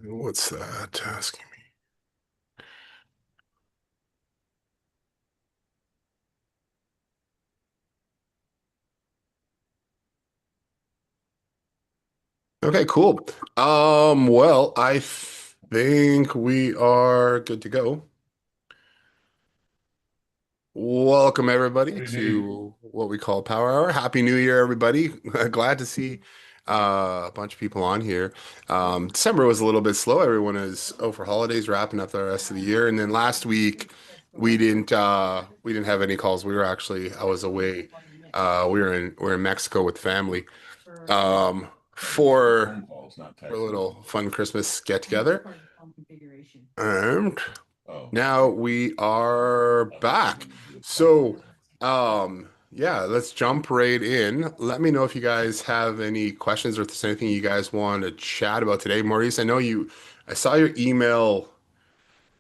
What's that asking me? Okay, cool. Well, I think we are good to go. Welcome everybody Hey, to what we call Power Hour. Happy New Year, everybody. Glad to see a bunch of people on here. December was a little bit slow. Everyone is for holidays, wrapping up the rest of the year. And then last week we didn't have any calls. I was away. We were in Mexico with family. I think those are For phone calls, not a text little messages. fun Christmas get together. And Oh, now we are I was back. thinking the phone So, number. yeah, let's jump right in. Let me know if you guys have any questions or if there's anything you guys want to chat about today. Maurice, I saw your email,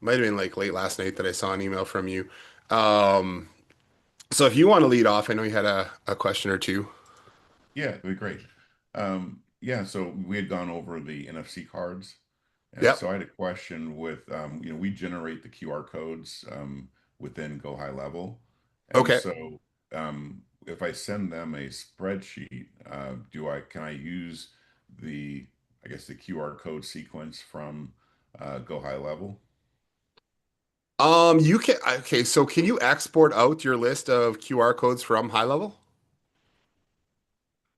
might have been like late last night that I saw an email from you. Um, so if you want to lead off, I know you had a question or two. Yeah, it'd be great. Yeah, so we had gone over the NFC cards, and Yep. so I had a question with, we generate the QR codes within Go High Level, and Okay. so if I send them a spreadsheet, can I use the, I guess the QR code sequence from Go High Level? You can, okay, so can you export out your list of QR codes from high level?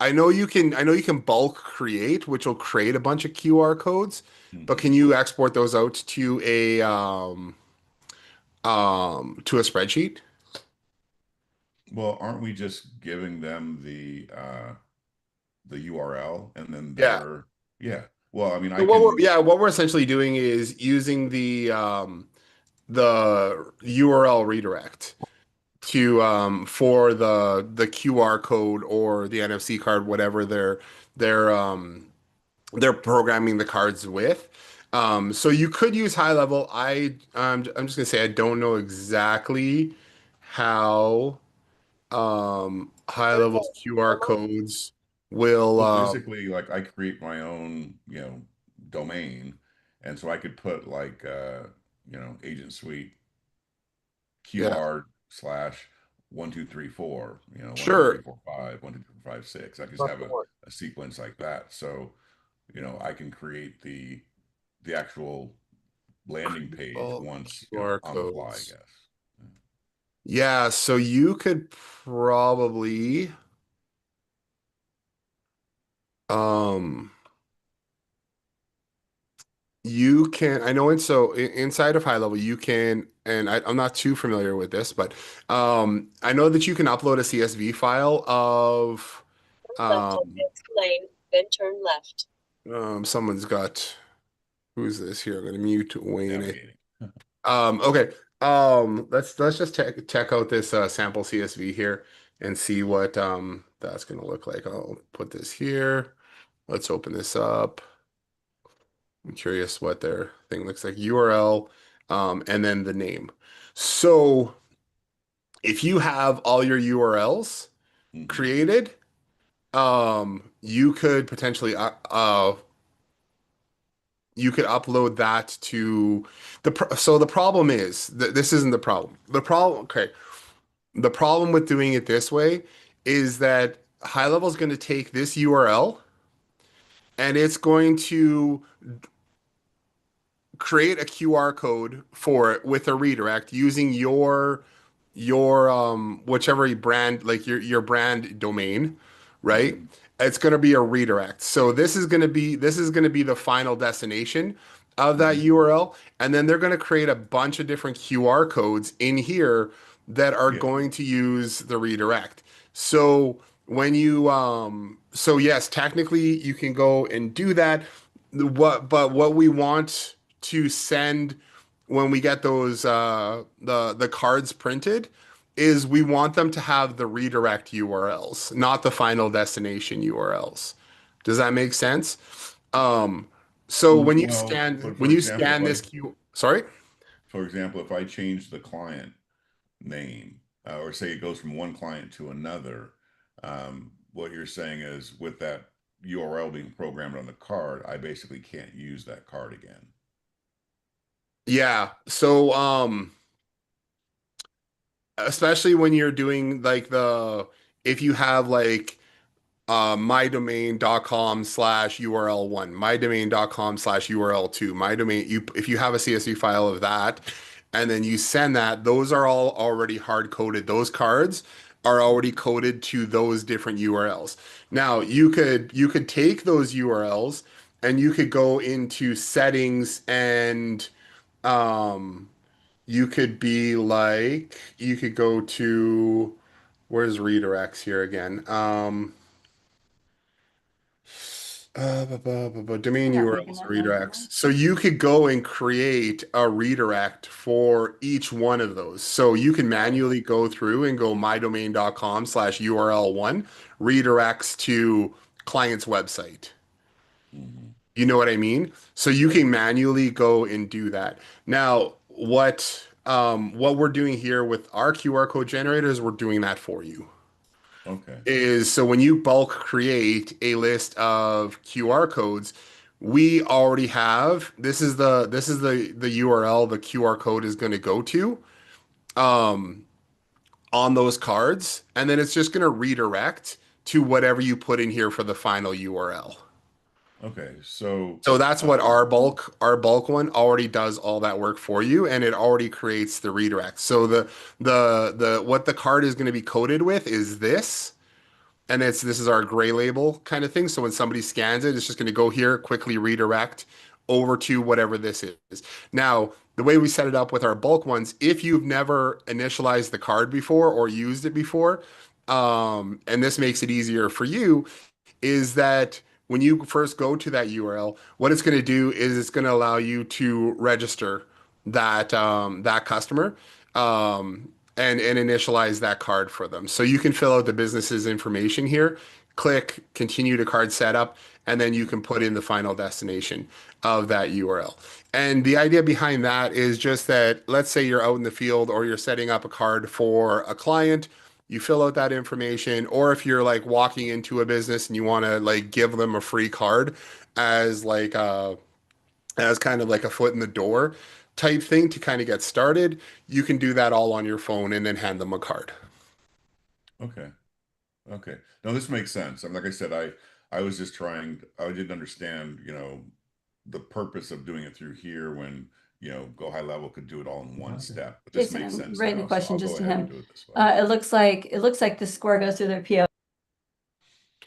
I know you can bulk create, which will create a bunch of QR codes, but can Hmm. you export those out to a spreadsheet? Well, aren't we just giving them the URL and then Yeah. they're, yeah. Well, I mean, So I can, what we're essentially doing is using the URL redirect to for the QR code or the NFC card, whatever they're they're programming the cards with. So you could use high level. I'm just gonna say I don't know exactly how high level QR codes will well, basically, like I create my own, domain. And so I could put like, Agent Suite yeah, QR slash 1234, 1, 2, 3, sure. 4, 5, 1, 2, 3, 4, 5, 6. I just have a sequence like that. So, I can create the actual landing page Bulk once, QR on the fly, I codes. guess. Yeah, so you could probably um you can, I know, inside of high level, you can, and I'm not too familiar with this, but I know that you can upload a CSV file of Left on um, fifth lane, then turn left. someone's got, who's this here? I'm gonna mute Wayne. Navigating. Okay. Let's just check out this sample CSV here and see what that's gonna look like. I'll put this here. Let's open this up. I'm curious what their thing looks like. URL, and then the name. So if you have all your URLs Hmm. created, you could potentially you could upload that to so the problem is that this isn't the problem. Okay, the problem with doing it this way is that high level is going to take this URL and it's going to create a QR code for it with a redirect using your whichever brand, like your brand domain, right? Hmm. It's going to be a redirect. So this is going to be the final destination of that Hmm. URL, and then they're going to create a bunch of different QR codes in here that are Yeah. going to use the redirect. So so yes, technically you can go and do that. But what we want to send when we get those the cards printed is we want them to have the redirect URLs, not the final destination URLs. Does that make sense? Um, so when you Well, scan but when for you example, scan this sorry? if I change the client name, or say it goes from one client to another, what you're saying is with that URL being programmed on the card, I basically can't use that card again. Yeah. So especially when you're doing like if you have like mydomain.com/URL1, mydomain.com/URL2, my domain, you if you have a CSV file of that and then you send that, those are all already hard coded. Those cards are already coded to those different URLs. Now, you could take those URLs and you could go into settings and um you could be like you could go to where's redirects here again? Domain You're not making URLs that noise anymore? redirects. So you could go and create a redirect for each one of those. So you can Oh, manually go through and go mydomain.com/URL1 redirects to client's website. hmm, You know what I mean? So you right. can manually go and do that. Now, what we're doing here with our QR code generators, we're doing that for you. Okay. Is so when you bulk create a list of QR codes, we already have this is the URL the QR code is going to go to um on those cards, and then it's just going to redirect to whatever you put in here for the final URL. Okay. So, So that's what um, our bulk one already does all that work for you, and it already creates the redirect. So the what the card is going to be coded with is this. And this is our gray label kind of thing. So when somebody scans it, it's just going to go here, quickly redirect over to whatever this is. Now, the way we set it up with our bulk ones, if you've never initialized the card before or used it before, and this makes it easier for you, is that when you first go to that URL, what it's going to do is it's going to allow you to register that customer and initialize that card for them. So you can fill out the business's information here, click continue to card setup, and then you can put in the final destination of that URL. And the idea behind that is just that let's say you're out in the field or you're setting up a card for a client, you fill out that information, or if you're like walking into a business and you want to like give them a free card as like as kind of like a foot in the door type thing to kind of get started, you can do that all on your phone and then hand them a card. okay. Okay. No, this makes sense. Like I said, I was just trying, I didn't understand, the purpose of doing it through here when, Go High Level could do it all in one step. But this Jason, makes I'm sense writing a now, so question I'll just go to ahead and him. do it this way. It looks like the score goes through their PO.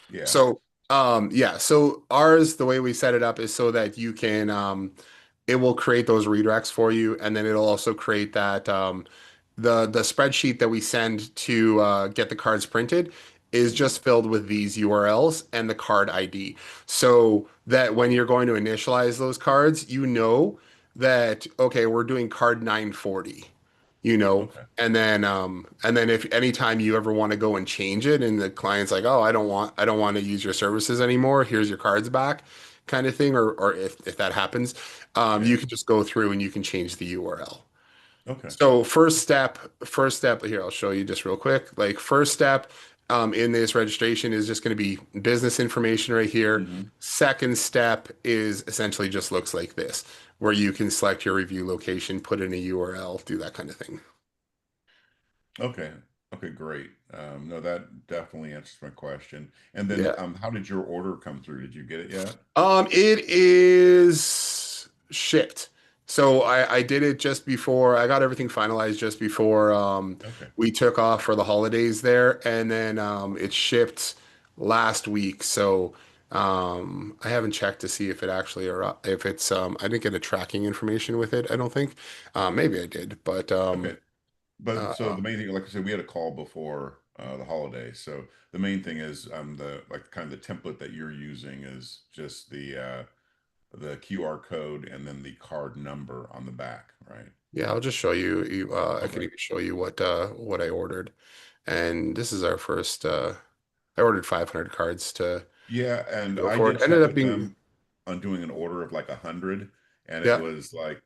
Yeah. So, yeah, so ours, the way we set it up is so that you can, it will create those redirects for you, and then it'll also create that, the spreadsheet that we send to get the cards printed is Hmm. just filled with these URLs and the card ID. So that when you're going to initialize those cards, you know that, okay, we're doing card 940, you know, Okay. and then if anytime you ever want to go and change it and the client's like, oh, I don't want to use your services anymore, here's your cards back kind of thing, or if that happens, you Yeah. can just go through and you can change the URL. Okay. So first step here, I'll show you just real quick. Like first step in this registration is just going to be business information right here. Hmm. Second step is essentially just looks like this, where you can select your review location, put in a URL, do that kind of thing. Okay. Okay, great. No, that definitely answers my question. And then, Yeah. how did your order come through? Did you get it yet? It is shipped. So I did it just before I got everything finalized just before Okay. we took off for the holidays there, and then it shipped last week. So I haven't checked to see if it actually or if it's I didn't get a tracking information with it, I don't think. Maybe I did, but Okay. But uh, so the main thing, like I said, we had a call before the holiday. So the main thing is the like kind of the template that you're using is just the QR code and then the card number on the back, right? yeah, I'll just show you. I can Okay. even show you what I ordered. And this is our first I ordered 500 cards to Yeah, and go I for did it. Ended check up with being, them on doing an order of like 100, and yeah, it was like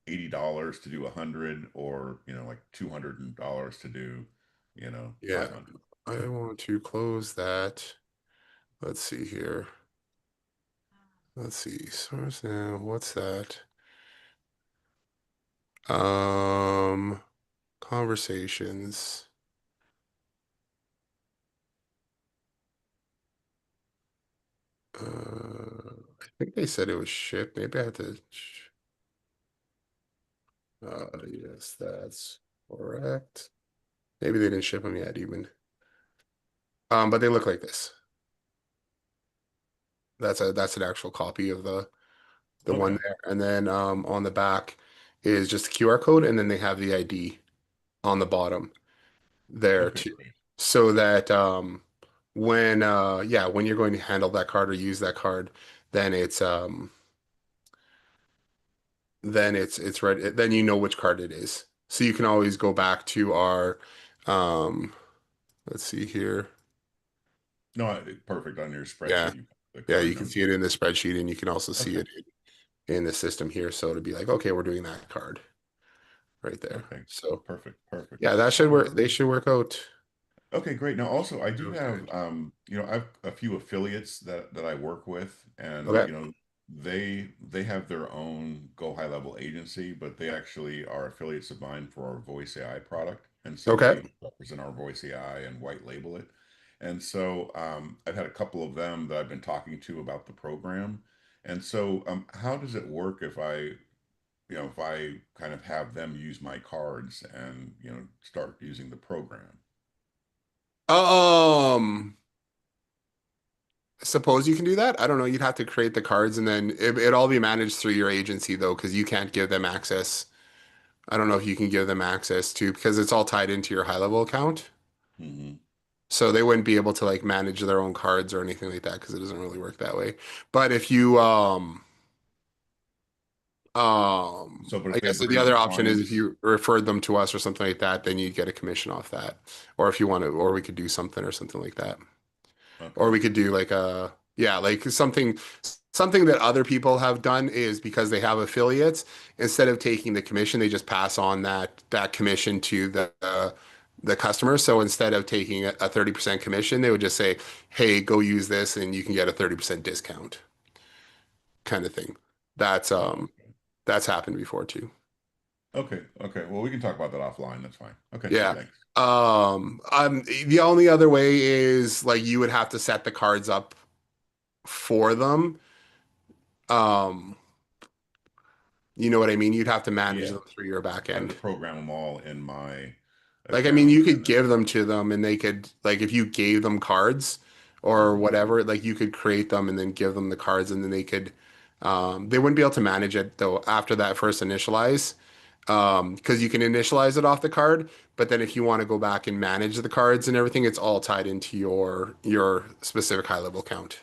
$80 to do 100, or like $200 to do yeah. 500. I want to close that. Let's see here. Let's see. Source now. What's that? Um, Conversations. I think they said it was shipped. Maybe I have to. Yes, that's correct. Maybe they didn't ship them yet, even. But they look like this. That's an actual copy of the one Okay. there. And then on the back is just a QR code, and then they have the ID on the bottom there Okay, too. great. So that when yeah, when you're going to handle that card or use that card, then it's right, then you know which card it is. So you can always go back to our um let's see here. No, perfect on your Yeah. spreadsheet. You the Yeah, card you can number. see it in the spreadsheet and you can also see Okay. it in the system here. So to be like, okay, we're doing that card right there. Okay. So Perfect. Perfect. yeah, that should All work. right. They should work out. Okay, great. Now, also, I do Okay. have, I've a few affiliates that I work with, and Okay. they have their own Go High Level agency, but they actually are affiliates of mine for our Voice AI product, and so Okay. they represent our Voice AI and white label it. And so I've had a couple of them that I've been talking to about the program. And so, how does it work if I kind of have them use my cards and start using the program? Um, Suppose you can do that. I don't know. You'd have to create the cards and then it'd all be managed through your agency though, because you can't give them access. I don't know if you can give them access to because it's all tied into your high level account. Hmm. So they wouldn't be able to like manage their own cards or anything like that because it doesn't really work that way. But if you But I if they guess the bring other option is if clients, you referred them to us or something like that, then you'd get a commission off that. Or if you want to, or we could do something or something like that. Or okay. we could do like a yeah, like something that other people have done is because they have affiliates, instead of taking the commission, they just pass on that commission to the customer. So instead of taking a 30% commission, they would just say, "Hey, go use this and you can get a 30% discount," kind of thing. That's Oh, um that's happened before too. okay. Okay. Well, we can talk about that offline. That's fine. Okay. Yeah. Thanks. The only other way is like you would have to set the cards up for them. Um, You know what I mean? You'd have to manage Yeah. them through your back I have to end. program them all in my Like, I mean, account you and could then, give them to them and they could, like, if you gave them cards or mhm. whatever, like, you could create them and then give them the cards and then they wouldn't be able to manage it though after that first initialize. Because you can initialize it off the card, but then if you want to go back and manage the cards and everything, it's all tied into your specific high level account.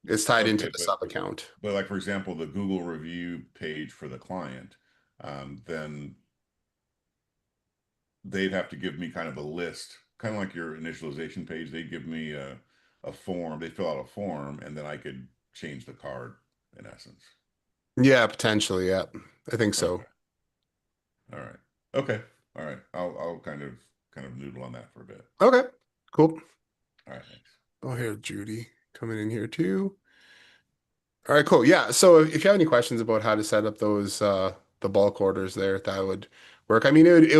It's tied into Okay. the sub account. But like, for example, the Google review page for the client, then they'd have to give me kind of a list, kind of like your initialization page. They give me a form, they fill out a form, and then I could change the card in essence. Yeah, potentially. Yeah, I think so. Okay. All right. Okay. All right. I'll kind of noodle on that for a bit. Okay, cool. All right. Thanks. Oh, here, Judy coming in here too. All right, cool. Yeah. So if you have any questions about how to set up those the bulk orders there, that would work. I mean, it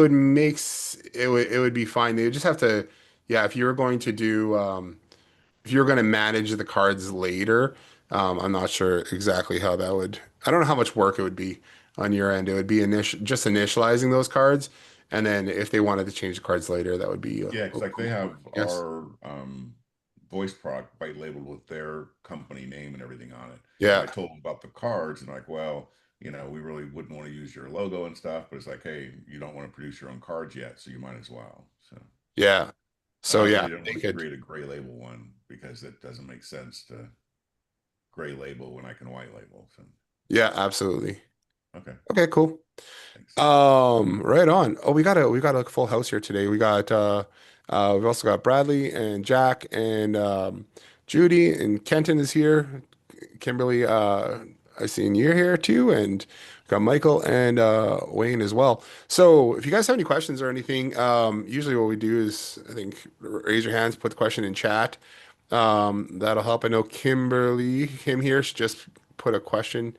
would be fine. They would just have to, yeah, if you were going to do if you're going to manage the cards later, I'm not sure exactly how that would. I don't know how much work it would be on your end. It would be just initializing those cards, and then if they wanted to change the cards later, that would be a Yeah, because little like they more, have I guess. our voice product white labeled with their company name and everything on it. And I Yeah. told them about the cards and like, well, we really wouldn't want to use your logo and stuff, but it's like, hey, you don't want to produce your own cards yet, so you might as well. So Yeah. I So also yeah, didn't they want to could. create a gray label one because it doesn't make sense to gray label when I can white label. So Yeah, absolutely. okay, Okay, cool. thanks. Right on. Oh, we got a full house here today. We've also got Bradley and Jack and Judy and Kenton is here. Kimberly, I seen you're here too, and we've got Michael and Wayne as well. So if you guys have any questions or anything, usually what we do is I think raise your hands, put the question in chat, That'll help. I know Kim here, she just put a question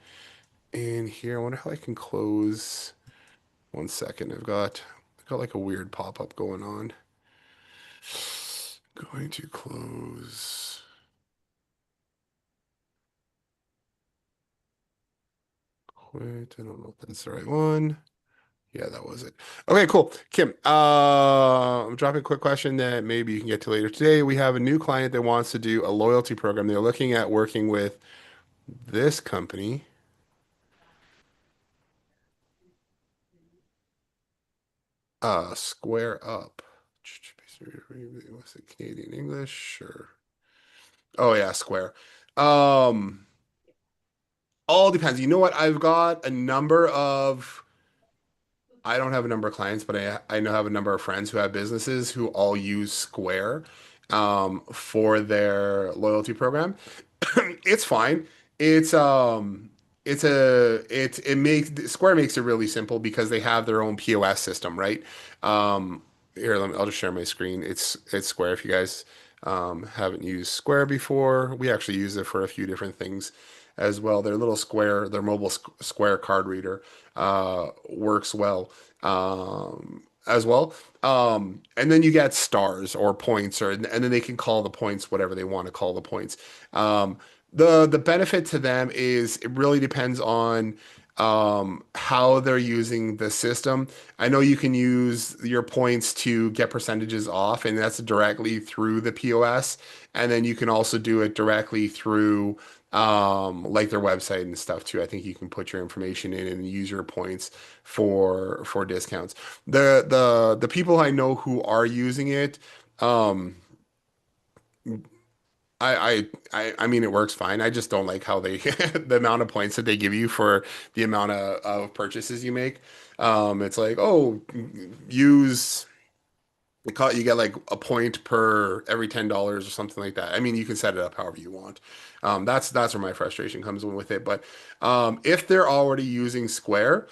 in here. I wonder how I can close. One second. I've got like a weird pop-up going on. Going to close. Quit. I don't know if that's the right one. Yeah, that was it. Okay, cool. Kim, I'm dropping a quick question that maybe you can get to later today. We have a new client that wants to do a loyalty program. They're looking at working with this company. Square Up. What's it, Canadian English? Sure. Oh yeah, Square. Um, all depends. You know what? I've got a number of I don't have a number of clients, but I know have a number of friends who have businesses who all use Square for their loyalty program. It's fine. It's it makes Square makes it really simple because they have their own POS system, right? Um, Here, I'll just share my screen. It's Square. If you guys haven't used Square before, we actually use it for a few different things as well. Their mobile Square card reader works well as well. And then you get stars or points, and then they can call the points whatever they want to call the points. Um, the benefit to them is it really depends on how they're using the system. I know you can use your points to get percentages off, and that's directly through the POS. And then you can also do it directly through like their website and stuff too. I think you can put your information in and use your points for discounts. The people I know who are using it, um, I mean, it works fine. I just don't like how they the amount of points that they give you for the amount of purchases you make. It's like, oh, use you get like a point per every $10 or something like that. I mean, you can set it up however you want. That's where my frustration comes in with it. But if they're already using Square,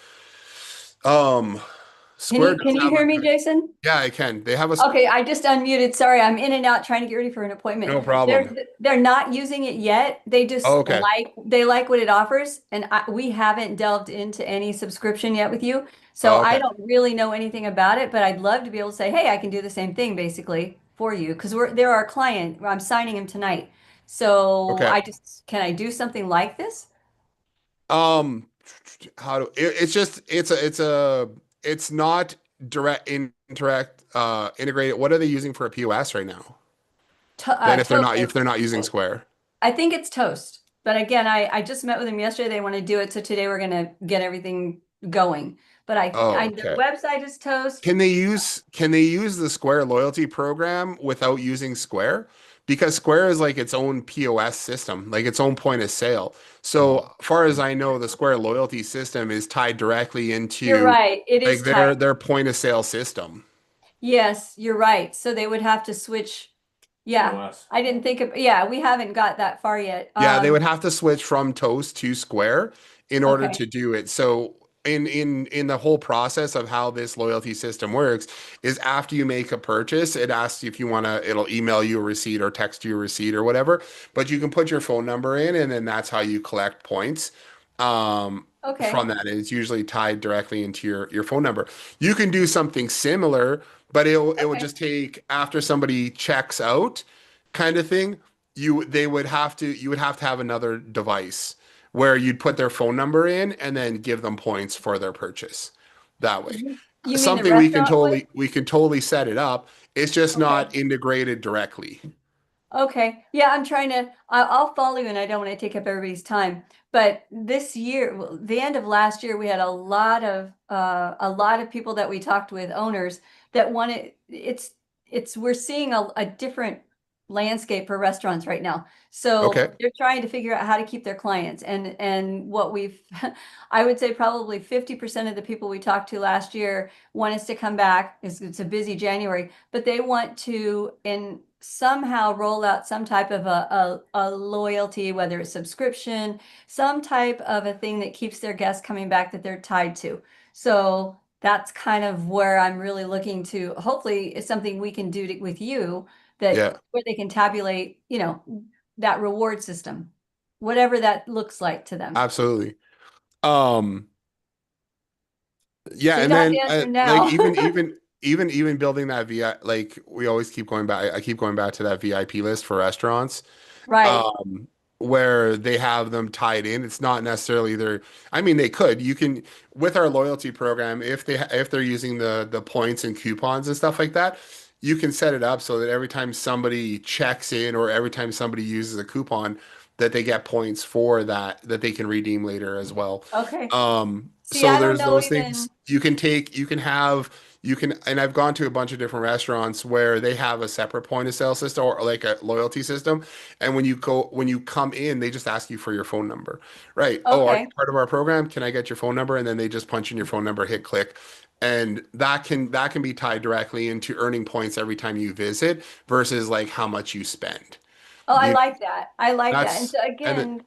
um, Can Square you does can you have hear me, Jason? yeah, I can. They have a Okay, I just unmuted. Sorry, I'm in and out trying to get ready for an appointment. no problem. They're not using it yet. They Oh, just okay. they like what it offers, and we haven't delved into any subscription yet with you. So Oh, I okay. don't really know anything about it, but I'd love to be able to say, "Hey, I can do the same thing basically for you," because they're our client. I'm signing him tonight. So Okay. can I do something like this? Um, it's just it's not direct interact integrated. What are they using for a POS right now? Then if they're not using Square. I think it's Toast. But again, I just met with them yesterday. They want to do it. So today we're going to get everything going. But Oh, their okay. website is Toast. Can they use the Square loyalty program without using Square? Because Square is like its own POS system, like its own point of sale. So far as I know, the Square loyalty system is tied directly You're into right. It is like tight. their point of sale system. Yes, you're right. So they would have to switch. Yeah. POS. I didn't think of, yeah, we haven't got that far yet. Yeah, they would have to switch from Toast to Square in order Okay. to do it. So in the whole process of how this loyalty system works is after you make a purchase, it asks you if you want to, it'll email you a receipt or text you a receipt or whatever, but you can put your phone number in and then that's how you collect points. Okay. From that, and it's usually tied directly into your phone number. You can do something similar, but it will Okay. just take after somebody checks out kind of thing you would have to have another device where you'd put their phone number in and then give them points for their purchase that way. You mean the Something restaurant would? we can totally set it up. It's just Okay. not integrated directly. Okay. Yeah, I'm trying to, I'll follow you and I don't want to take up everybody's time. But this year, well, the end of last year, we had a lot of people that we talked with, owners that wanted, we're seeing a different landscape for restaurants right now. So Okay. they're trying to figure out how to keep their clients. And what I would say probably 50% of the people we talked to last year want us to come back. It's a busy January, but they want to, and somehow roll out some type of a loyalty, whether it's subscription, some type of a thing that keeps their guests coming back that they're tied to. So that's kind of where I'm really looking to, hopefully it's something we can do with you Yeah, where they can tabulate, that reward system, whatever that looks like to them. absolutely. Um, yeah, So you and don't have then to answer like now. even building that VI, like we always keep going back. I keep going back to that VIP list for restaurants. Right. um, where they have them tied in. It's not necessarily their, I mean, they could. You can with our loyalty program, if they're using the points and coupons and stuff like that, you can set it up so that every time somebody checks in or every time somebody uses a coupon, that they get points for that they can redeem later as well. Okay. See, So I don't there's know those things even. you can take, you can, and I've gone to a bunch of different restaurants where they have a separate point of sale system or like a loyalty system. And when you come in, they just ask you for your phone number, right? Oh, are you Okay. part of our program? Can I get your phone number? And then they just punch in your phone number, hit click. And that can be tied directly into earning points every time you visit versus like how much you spend. Oh, I You, like that. I like that. And that's, so and it, again,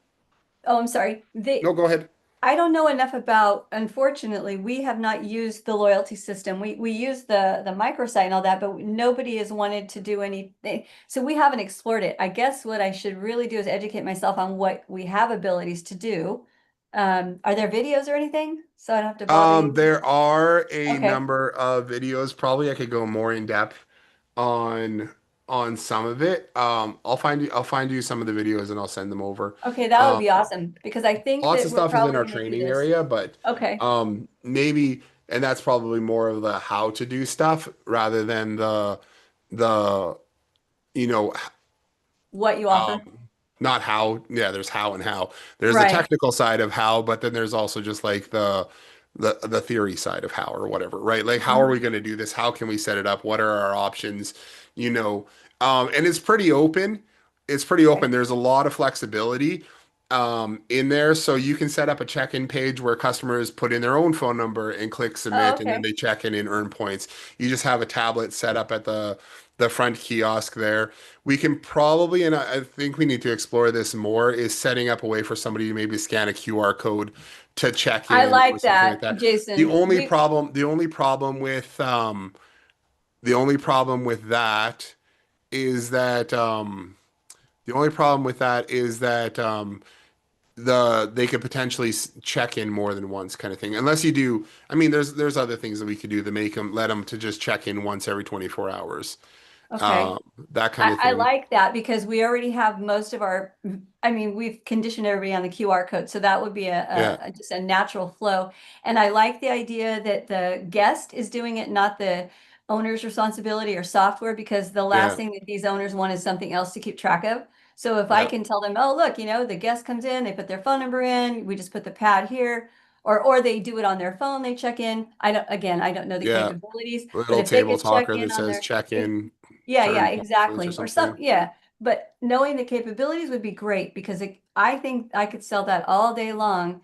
oh, I'm sorry. no, go ahead. I don't know enough about, unfortunately, we have not used the loyalty system. We use the microsite and all that, but nobody has wanted to do anything. So we haven't explored it. I guess what I should really do is educate myself on what we have abilities to do. Are there videos or anything? So I don't have to bother you. There are a Okay. number of videos. Probably I could go more in depth on some of it. I'll find you some of the videos and I'll send them over. Okay, that would Um, be awesome because I think Lots that of we're stuff is in probably our going to do training this. area, but Okay. maybe, and that's probably more of the how to do stuff rather than the you know What you offer. um, not how, yeah, there's how and how. There's the Right. technical side of how, but then there's also just like the theory side of how or whatever, right? Like how are we Mhm. going to do this? How can we set it up? What are our options? You know, and it's pretty open. It's pretty Okay. open. There's a lot of flexibility in there. So you can set up a check-in page where customers put in their own phone number and click Oh, submit, and then okay. they check in and earn points. You just have a tablet set up at the front kiosk there. We can probably, and I think we need to explore this more, is setting up a way for somebody to maybe scan a QR code to check I in or like something like that, that. Jason. The only problem with that is that the only problem with that is that they could potentially check in more than once kind of thing. Unless you do, I mean, there's other things that we could do to make them let them to just check in once every 24 hours. Okay. Um, that kind of I thing. like that because we already have most of our, I mean, we've conditioned everybody on the QR code. So that would be Yeah, just a natural flow. And I like the idea that the guest is doing it, not the owner's responsibility or software, because the last yeah, thing that these owners want is something else to keep track of. So if I yeah, can tell them, oh, look, the guest comes in, they put their phone number in, we just put the pad here, or they do it on their phone, they check in. I don't know the yeah. capabilities, but Little if they table could check talker in that on says their, check if in yeah, to yeah, earn points or exactly. Or some, something. yeah. But knowing the capabilities would be great because I think I could sell that all day long.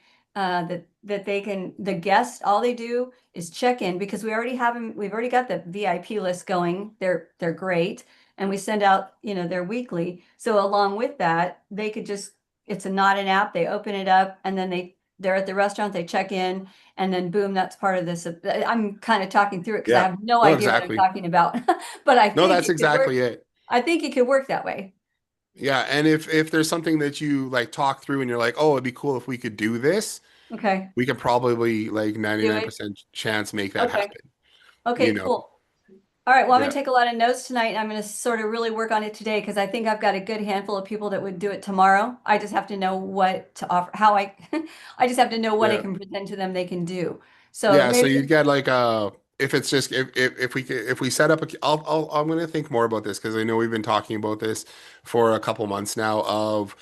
That they can, the guests, all they do is check in because we already have them. We've already got the VIP list going. They're great, and we send out their weekly. So along with that, they could just it's not an app. They open it up and then they're at the restaurant. They check in, and then boom, that's part of this. I'm kind of talking through it because I Yeah. have no No, idea what I'm exactly. talking about. But No, that's exactly it. I think it could work that way. Yeah, and if there's something that you like talk through and you're like, "Oh, it'd be cool if we could do this," Okay. we can probably like Do it. 99% chance make that Okay. happen, you Okay, know. cool. All right. Well, I'm going Yeah. to take a lot of notes tonight. I'm going to sort of really work on it today because I think I've got a good handful of people that would do it tomorrow. I just have to know what to offer, how I, I just have to know what I Yeah. can pretend to them they can do. So Yeah, so maybe, you'd get like if it's just if we set up a I'm gonna think more about this because I know we've been talking about this for a couple months now of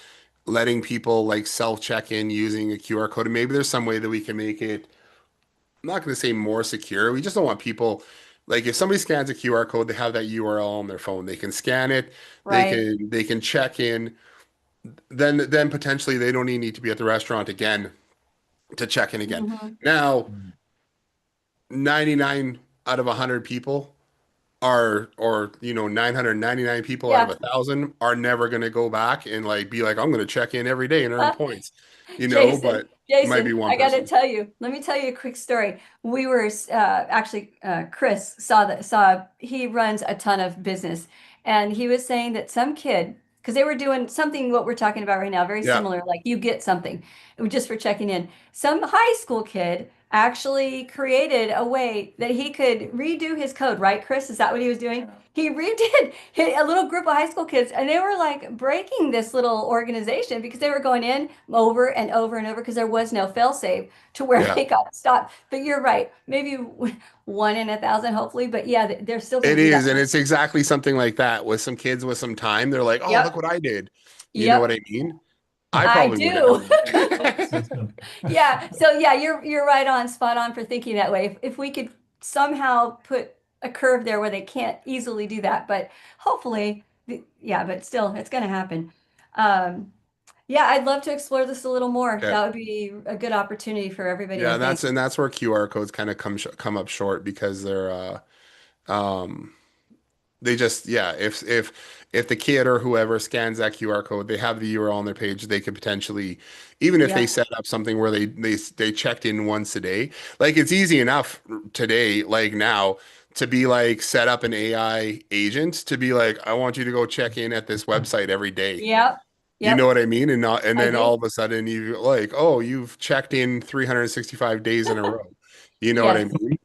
letting people like self check in using a QR code and maybe there's some way that we can make it, I'm not gonna say more secure. We just don't want people like if somebody scans a QR code, they have that URL on their phone. They can scan it, right. they can check in, then potentially they don't even need to be at the restaurant again to check in again. Hmm. Now, Mm. 99 out of 100 people are or 999 people out of Yeah. 1,000 are never going to go back and like be like I'm going to check in every day and earn points, Jason, but it might be Jason, one I got to person. tell you, let me tell you a quick story. Chris saw he runs a ton of business And he was saying that some kid, because they were doing something what we're talking about right now, very Yeah. similar, like you get something just for checking in. Some high school kid actually created a way that he could redo his code, right, Chris? Is that what he was doing? He redid a little group of high school kids, and they were like breaking this little organization because they were going in over and over and over because there was no fail-safe to where Yeah. they got stopped. But you're right, maybe one in 1,000, hopefully. But yeah, they're still going It to do that. is, and it's exactly something like that with some kids with some time. They're like, "Oh, look Yep, what I did." You know what yep, I mean? I I probably would have do. done that. Yeah, so yeah, you're right on, spot on for thinking that way. If we could somehow put a curve there where they can't easily do that, but hopefully, yeah, but still, it's going to happen. Um, yeah, I'd love to explore this a little more. Yeah. That would be a good opportunity for everybody, Yeah, I and think. that's where QR codes kind of come up short because they're um they just yeah, if the kid or whoever scans that QR code, they have the URL on their page, they could potentially, even if they Yeah. set up something where they checked in once a day, like it's easy enough today, like now, to be like set up an AI agent to be like, I want you to go check in at this website every day. Yep. You know Yep. what I mean? And I then do. all of a sudden you like, oh, you've checked in 365 days in a row. You know what I Yes. mean?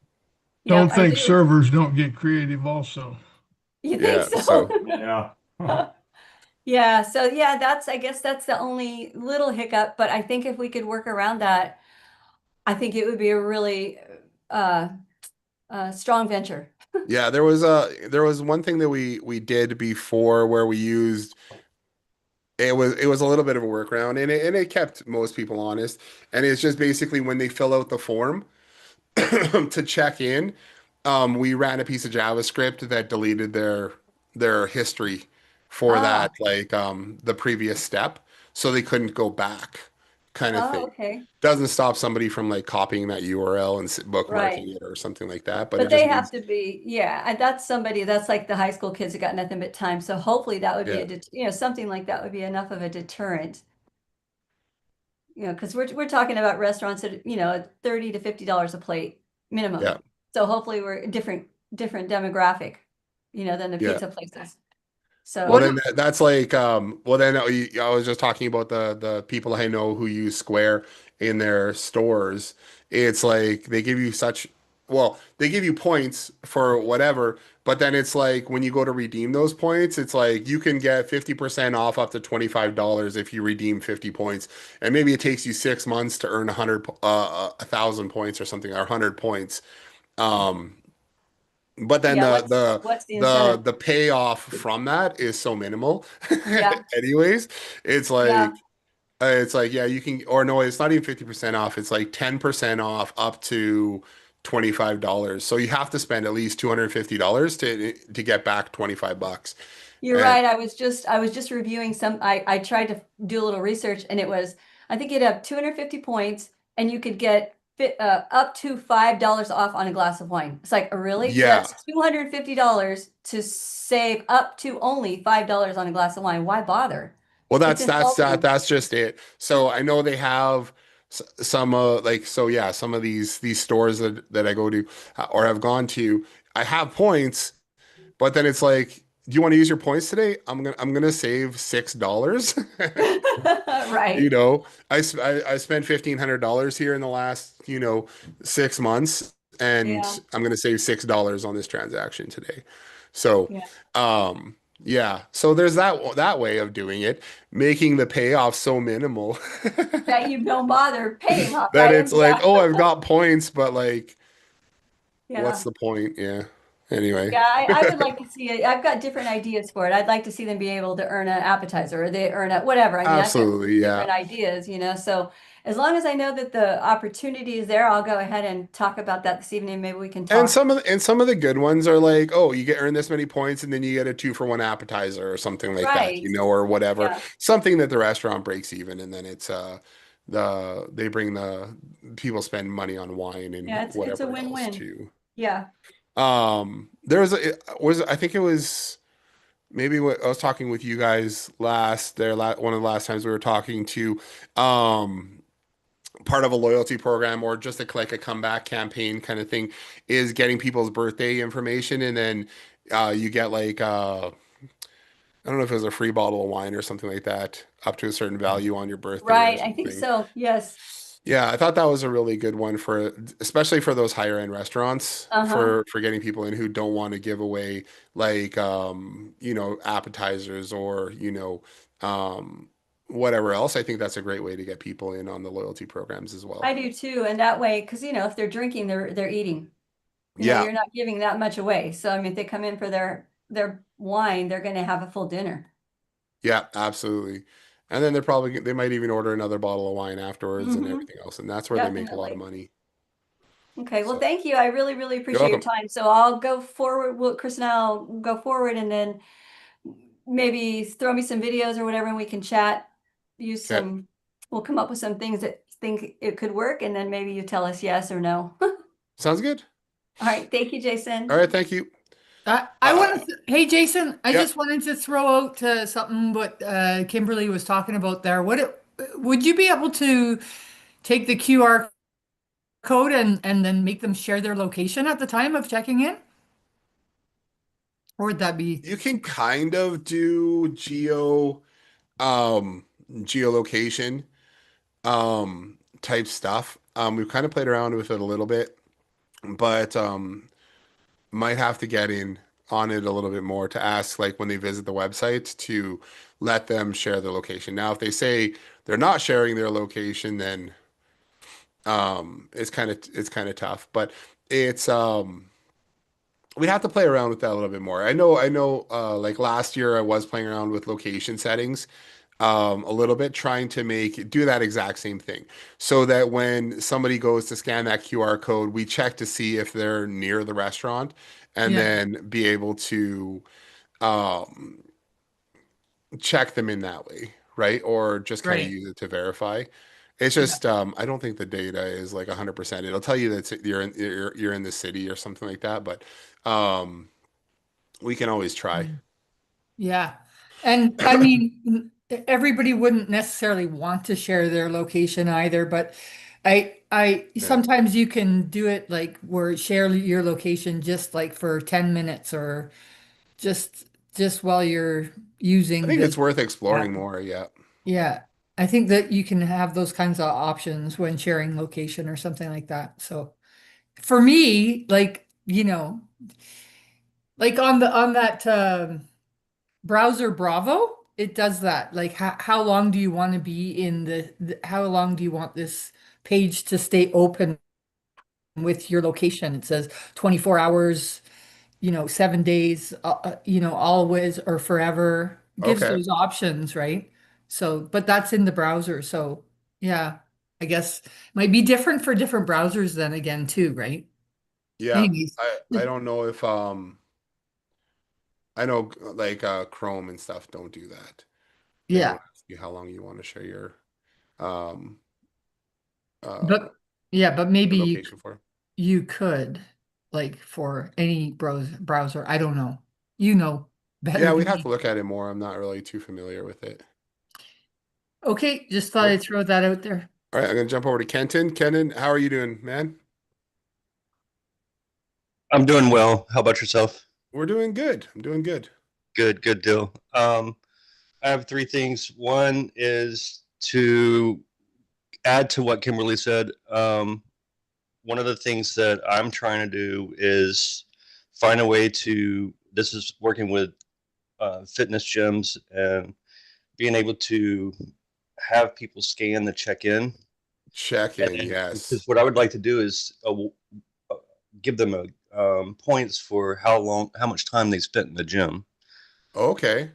Yep, Don't I think do. servers don't get creative also. You think Yeah. so? So Yeah. Yeah, so yeah, I guess that's the only little hiccup, but I think if we could work around that, I think it would be a really uh strong venture. yeah, there was one thing that we did before where we used it was a little bit of a workaround and it kept most people honest. And it's just basically when they fill out the form to check in, we ran a piece of JavaScript that deleted their history for that Ah, like the previous step, so they couldn't go back, kind of oh, thing. okay. Doesn't stop somebody from like copying that URL and Right. bookmarking it or something like that, but it But just they have means to be, yeah, and that's somebody that's like the high school kids that got nothing but time. So hopefully that would be yeah, something like that would be enough of a deterrent. Because we're talking about restaurants that, $30 to $50 a plate yeah, minimum. So hopefully we're a different demographic, than the yeah. pizza places. Well, So, then that's like, well, then I was just talking about the people I know who use Square in their stores. It's like they give you well, they give you points for whatever, but then it's like when you go to redeem those points, it's like you can get 50% off up to $25 if you redeem 50 points. And maybe it takes you 6 months to earn 1,000 points or something, or 100 points. Um, but then yeah, what's the the incentive? the payoff from that is so minimal. Yeah, Anyways, yeah. it's like yeah, you can or no, it's not even 50% off. It's like 10% off up to $25. So you have to spend at least $250 to get back 25 bucks. You're And right. I was just reviewing I tried to do a little research and it was, I think you'd have 250 points and you could get up to $5 off on a glass of wine. It's like, really? So yeah, that's $250 to save up to only $5 on a glass of wine. Why bother? well It's insulting. that's just it. So I know they have some like so yeah, some of these stores that I go to or have gone to, I have points. But then it's like, do you want to use your points today? I'm gonna save $6. You Right. know, I spent $1,500 here in the last 6 months, Yeah. and I'm gonna save $6 on this transaction today. So, Yeah. yeah. So there's that way of doing it, making the payoff so minimal That you don't bother paying off, that right? it's like, Yeah. oh, I've got points, but like, what's Yeah. the point? Yeah. Anyway. Yeah, I would like to see it. I've got different ideas for it. I'd like to see them be able to earn an appetizer or they earn a whatever. I mean, I've got Absolutely, yeah. different ideas. So as long as I know that the opportunity is there, I'll go ahead and talk about that this evening. Maybe we can And talk. some of the good ones are like, oh, you get earn this many points and then you get a 2-for-1 appetizer or something like that, Right. or whatever. Yeah. Something that the restaurant breaks even and then it's they bring the people spend money on wine and Yeah, it's a whatever else win-win. too. Yeah. There was I think it was maybe what I was talking with you guys one of the last times we were talking to um part of a loyalty program or just like a comeback campaign kind of thing is getting people's birthday information and then you get like I don't know if it was a free bottle of wine or something like that, up to a certain value on your birthday or Right, I think something. so. Yes. Yeah, I thought that was a really good one for, especially for those higher end restaurants, Uh-huh. for getting people in who don't want to give away like appetizers or whatever else. I think that's a great way to get people in on the loyalty programs as I well. do too. And that way, because if they're drinking, they're eating. Yeah, You're not giving that much away. So I mean, if they come in for their wine, they're going to have a full dinner. yeah, absolutely. And then they might even order another bottle of wine afterwards and Hmm. everything else, and that's where they make a lot of Definitely. money. Okay, well, So thank you. I really, really you're appreciate your welcome. time. So I'll go forward. Chris and I'll go forward and then maybe throw me some videos or whatever and we can chat. Use Okay, we'll come up with some things that think it could work and then maybe you tell us yes or no. sounds good. All right. Thank you, All Jason. right, thank you. I Uh, wanted to, hey Jason, I yeah, just wanted to throw out something what Kimberly was talking about there. Would you be able to take the QR code and then make them share their location at the time of checking in? Or would that be you can kind of do geolocation type stuff. We've kind of played around with it a little bit, but might have to get in on it a little bit more to ask like when they visit the website to let them share their location. Now, if they say they're not sharing their location, then it's kind of tough, but it's we'd have to play around with that a little bit more. I know like last year I was playing around with location settings a little bit, trying to do that exact same thing so that when somebody goes to scan that QR code, we check to see if they're near the restaurant and yeah, then be able to um, check them in that way, right? Or just kind of right. use it to verify. It's Yeah. just I don't think the data is like 100%. It'll tell you that you're in the city or something like that, but um, we can always try. Yeah. And I mean, everybody wouldn't necessarily want to share their location either, but I Yeah. sometimes you can do it like where share your location just like for 10 minutes or just just while you're I using think the it's worth exploring app. more. Yeah. Yeah. I think that you can have those kinds of options when sharing location or something like that. So for me, like on that browser Bravo, it does that. Like how long do you want to be in how long do you want this page to stay open with your location? It says 24 hours, 7 days, always or forever. Gives Okay. those options, right? So, but that's in the browser. So, yeah, I guess might be different for different browsers then again too, right? Yeah. Anyways, I don't know if I know like Chrome and stuff don't do that. They yeah, don't ask you how long you want to share um but uh yeah, but your maybe location for. you could like for any browser. I don't know. You know better Yeah, than we'd have to me. look at it more. I'm not really too familiar with it. Okay, just thought Cool. I'd throw that out there. All right, I'm gonna jump over to Kenton. Kenton, how are you doing, man? I'm doing well. How about yourself? We're doing good. I'm doing good. Good, good deal. I have three things. One is to add to what Kimberly said. One of the things that I'm trying to do is find a way to, this is working with fitness gyms and being able to have people scan the check in. Check And in, then, yes. because what I would like to do is give them points for how much time they spent in the gym. Okay.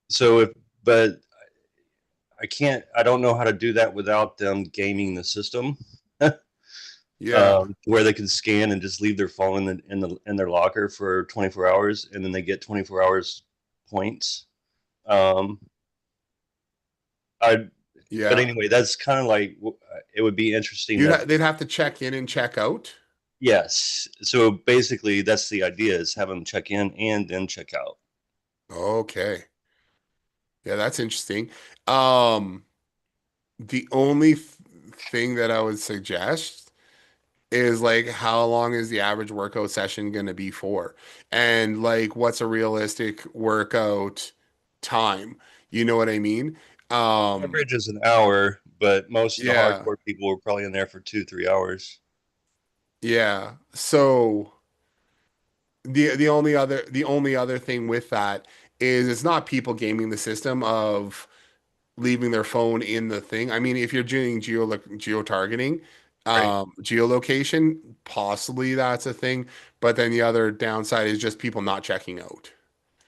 So if, but I don't know how to do that without them gaming the system. Yeah. Where they can scan and just leave their phone in their locker for 24 hours, and then they get 24 hours points. Um, I, but Yeah. anyway, that's kind of like it would be interesting that They'd have to check in and check out. yes. So basically, that's the idea: is have them check in and then check out. Okay. Yeah, that's interesting. Um, the only thing that I would suggest is like how long is the average workout session going to be for? And like what's a realistic workout time. You know what I mean? Um, Average is an hour, but most of the yeah, hardcore people were probably in there for 2, 3 hours. yeah. So the only other thing with that is it's not people gaming the system of leaving their phone in the thing. I mean, if you're doing geo targeting, Right. geolocation, possibly that's a thing. But then the other downside is just people not checking out.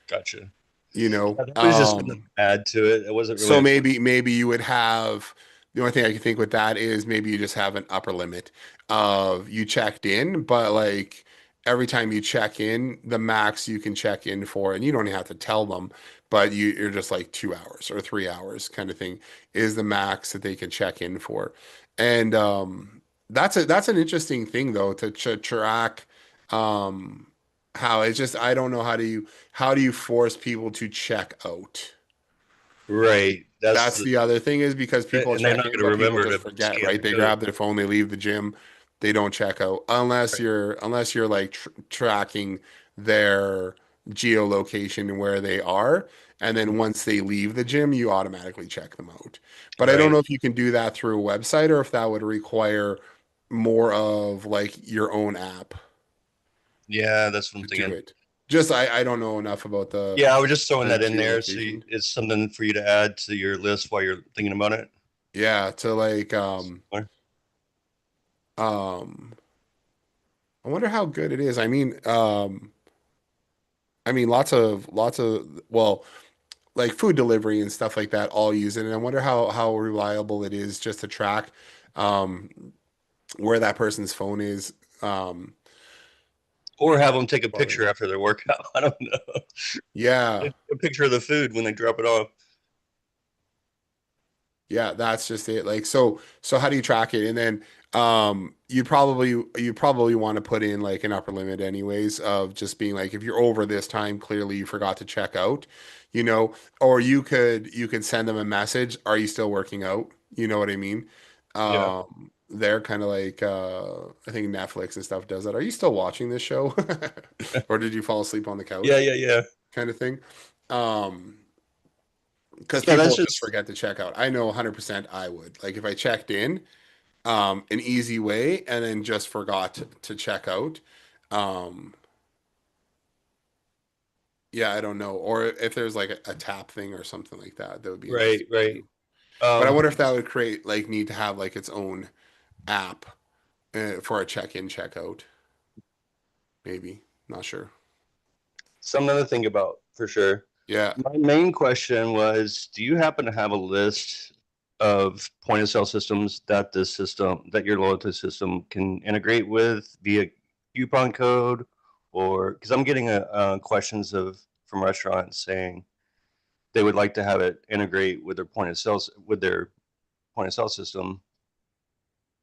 Gotcha. You know, Yeah, that was just something to add to it. It wasn't really so a question. maybe you would have the only thing I can think with that is maybe you just have an upper limit of you checked in, but like every time you check in, the max you can check in for, and you don't even have to tell them, but you're just like 2 hours or 3 hours kind of thing is the max that they can check in for. And that's an interesting thing though to track um how it's just I don't know how do you force people to check out? Right. That's That's the, the other thing is because people and they're check not in, going to but people remember just to forget, scan right? the They code. grab their phone, they leave the gym, they don't check out unless Right. you're like tracking their geolocation and where they are. And then once they leave the gym, you automatically check them out. But I don't know Right. if you can do that through a website or if that would require more of like your own app Yeah, that's what I'm to do thinking. it. Just I don't know enough about Yeah, I was just throwing the that in there. So geolocation. it's something for you to add to your list while you're thinking about it. Yeah, to like Or- um I wonder how good it is. I mean, lots of well, like food delivery and stuff like that all use it, and I wonder how reliable it is just to track um, where that person's phone is. Um, Or have them take a while they're- picture after their workout. I don't know. yeah, A picture of the food when they drop it off. yeah, that's just it. Like so how do you track it? And then you probably want to put in like an upper limit anyways of just being like if you're over this time, clearly you forgot to check out, you know, or you could send them a message, are you still working out? You know what I mean? Yeah. They're kind of like I think Netflix and stuff does that. Are you still watching this show? Or did you fall asleep on the Yeah, couch? yeah, yeah. Kind of thing. Um because Yeah, people that's will just just forget to check out. I know 100% I would. Like if I checked in, an easy way and then just forgot to check out. Um, yeah, I don't know. Or if there's like a tap thing or something like that, that would be right, interesting right. too. But I wonder Um, if that would create like need to have like its own app for a check-in, check-out. Maybe. Not sure. Something to think about for sure. Yeah. My main question was, do you happen to have a list of point of sale systems that this system, that your loyalty system can integrate with via coupon code? Or because I'm getting questions from restaurants saying they would like to have it integrate with their point of sale system.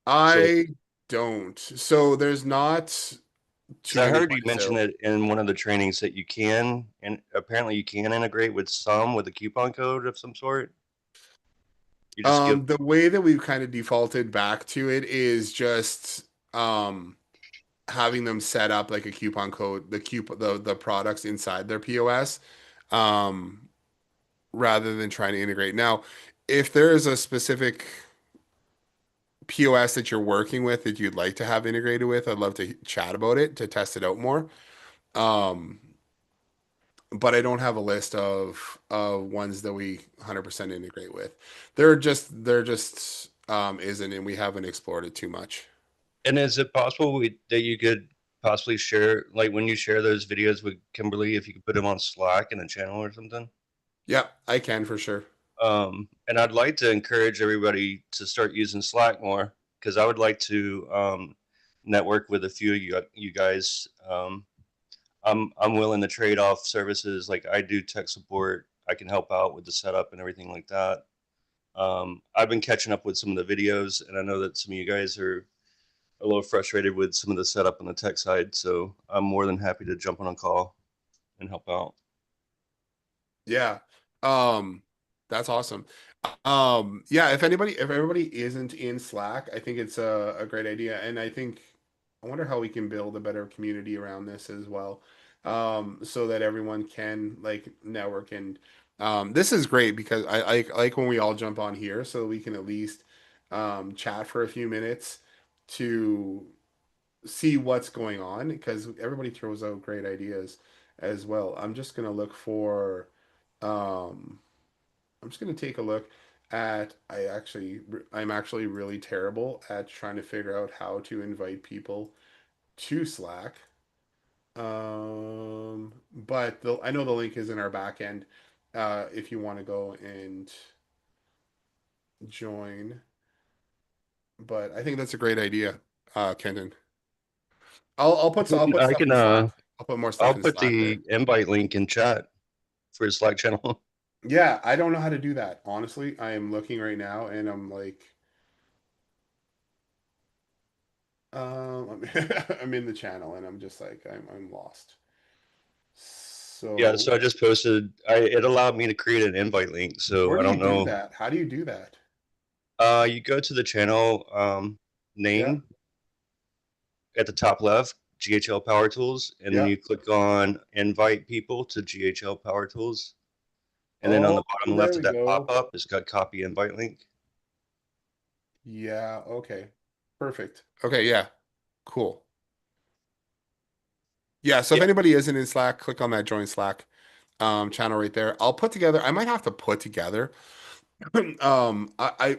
So, I don't. So there's not because too I many heard you point of mention sale. it in one of the trainings that you can, and apparently you can integrate with some with a coupon code of some sort. You just give. The way that we've kind of defaulted back to it is just um having them set up like a coupon code, the products inside their POS, um, rather than trying to integrate. Now, if there is a specific POS that you're working with that you'd like to have integrated with, I'd love to chat about it to test it out more. Um, but I don't have a list of ones that we 100% integrate with. They're just isn't, and we haven't explored it too much. And is it possible that you could possibly share, like when you share those videos with Kimberly, if you could put them on Slack in a channel or something? Yeah, I can for sure. And I'd like to encourage everybody to start using Slack more because I would like to network with a few of you guys. I'm willing to trade off services like I do tech support. I can help out with the setup and everything like that. I've been catching up with some of the videos, and I know that some of you guys are a little frustrated with some of the setup on the tech side. So I'm more than happy to jump on a call and help out. Yeah. Um, that's awesome. Yeah, if everybody isn't in Slack, I think it's a great idea. And I wonder how we can build a better community around this as well. So that everyone can like network and This is great because I like when we all jump on here so we can at least chat for a few minutes to see what's going on because everybody throws out great ideas as well. Um, I'm just gonna take a look at I'm actually really terrible at trying to figure out how to invite people to Slack. But I know the link is in our back end if you want to go and join. But I think that's a great idea, Kenton. I'll put I stuff can in Slack. I'll put more stuff I'll in put Slack there. the invite link in chat for his Slack channel. Yeah, I don't know how to do that. Honestly, I am looking right now and I'm like, I'm in the channel and I'm just like, I'm lost. Yeah, So so I just posted. It allowed me to create an invite link. So where I do you don't do know. that? How do you do that? You go to the channel Yeah, name at the top left, GHL Power Tools, and then yeah. you click on invite people to GHL Power Tools. And then on Oh, the bottom there left of we that pop go. up, it's got copy invite link. Yeah, okay. Perfect. Okay, yeah. Cool. Yeah, so if Yeah. anybody isn't in Slack, click on that join Slack channel right there. I might have to put together Um, I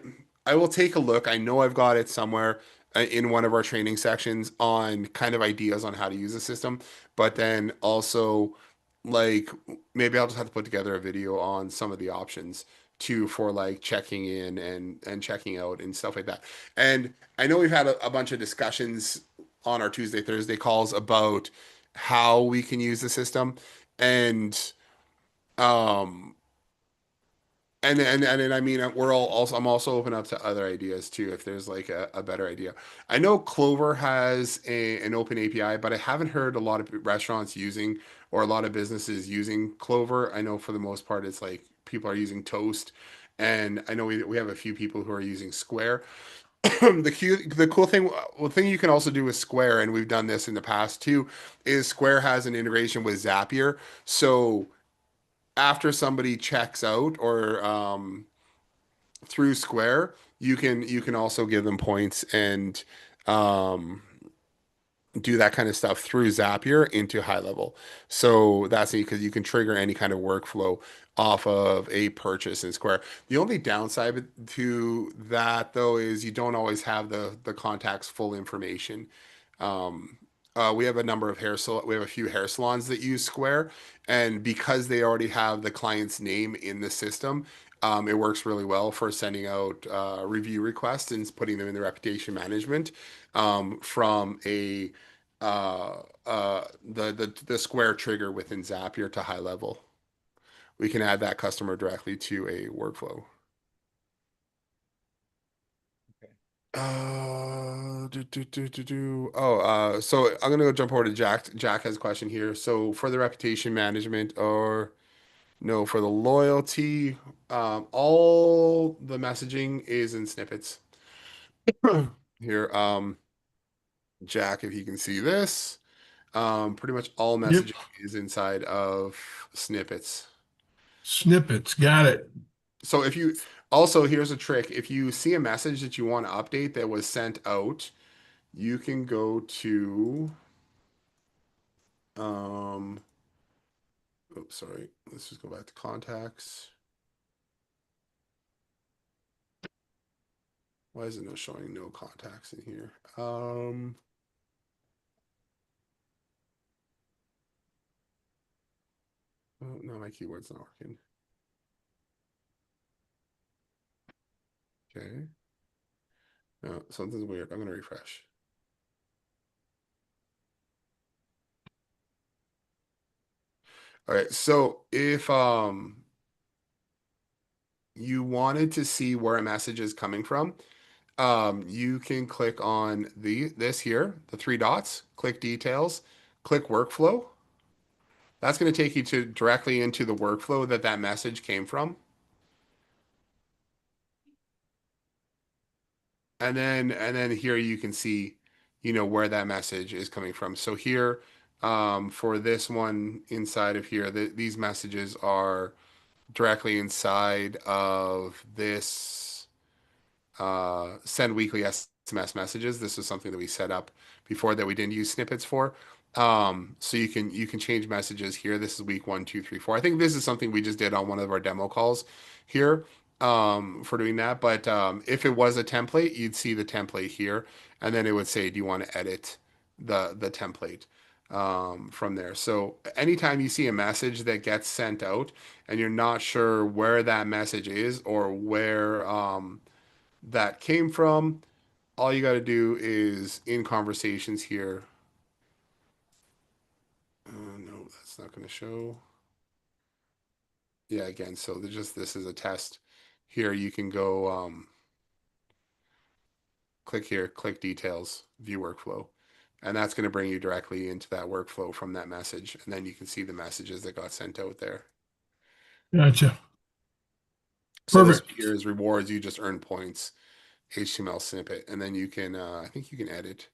will take a look. I know I've got it somewhere in one of our training sections on kind of ideas on how to use the system, but then also like maybe I'll just have to put together a video on some of the options too for like checking in and checking out and stuff like that. And I know we've had a bunch of discussions on our Tuesday, Thursday calls about how we can use the system and um and I mean we're all also I'm also open up to other ideas too if there's like a better idea. I know Clover has an open API, but I haven't heard a lot of restaurants using or a lot of businesses using Clover. I know for the most part it's like people are using Toast, and I know we have a few people who are using Square. The cool thing, well, thing you can also do with Square, and we've done this in the past too, is Square has an integration with Zapier, so after somebody checks out or through Square, you can also give them points and um, do that kind of stuff through Zapier into high level. So that's neat because you can trigger any kind of workflow off of a purchase in Square. The only downside to that though is you don't always have the contact's full information. Um, we have a number of we have a few hair salons that use Square, and because they already have the client's name in the system, it works really well for sending out review requests and putting them in the reputation management from a the Square trigger within Zapier to high level. We can add that customer directly to a workflow. So I'm gonna go jump over to Jack. Jack has a question here. So for the reputation management or no, for the loyalty, all the messaging is in snippets. Here, Jack, if you can see this, pretty much all Yep. messaging is inside of snippets. Snippets. Got it. So if you also, here's a trick. If you see a message that you want to update that was sent out, you can go to um oops, sorry. Let's just go back to contacts. Why is it not showing no contacts in here? Oh, no, my keyword's not working. Okay. No, something's weird. I'm gonna refresh. All right, so if you wanted to see where a message is coming from, you can click on this here, the three dots, click details, click workflow. That's going to take you to directly into the workflow that that message came from. And then here you can see, you know, where that message is coming from. So here, for this one inside of here, these messages are directly inside of this send weekly SMS messages. This is something that we set up before that we didn't use snippets for. So you can change messages here. This is week 1, 2, 3, 4. I think this is something we just did on one of our demo calls here for doing that. But if it was a template, you'd see the template here, and then it would say, "Do you want to edit the template?" From there. So anytime you see a message that gets sent out and you're not sure where that message is or where that came from, all you got to do is in conversations here. No, that's not going to show. Yeah, again, so this is a test. Here you can go click here, click details, view workflow. And that's going to bring you directly into that workflow from that message. And then you can see the messages that got sent out there. Gotcha. So this Perfect. here is rewards. You just earn points, HTML snippet. And then you can, I think you can edit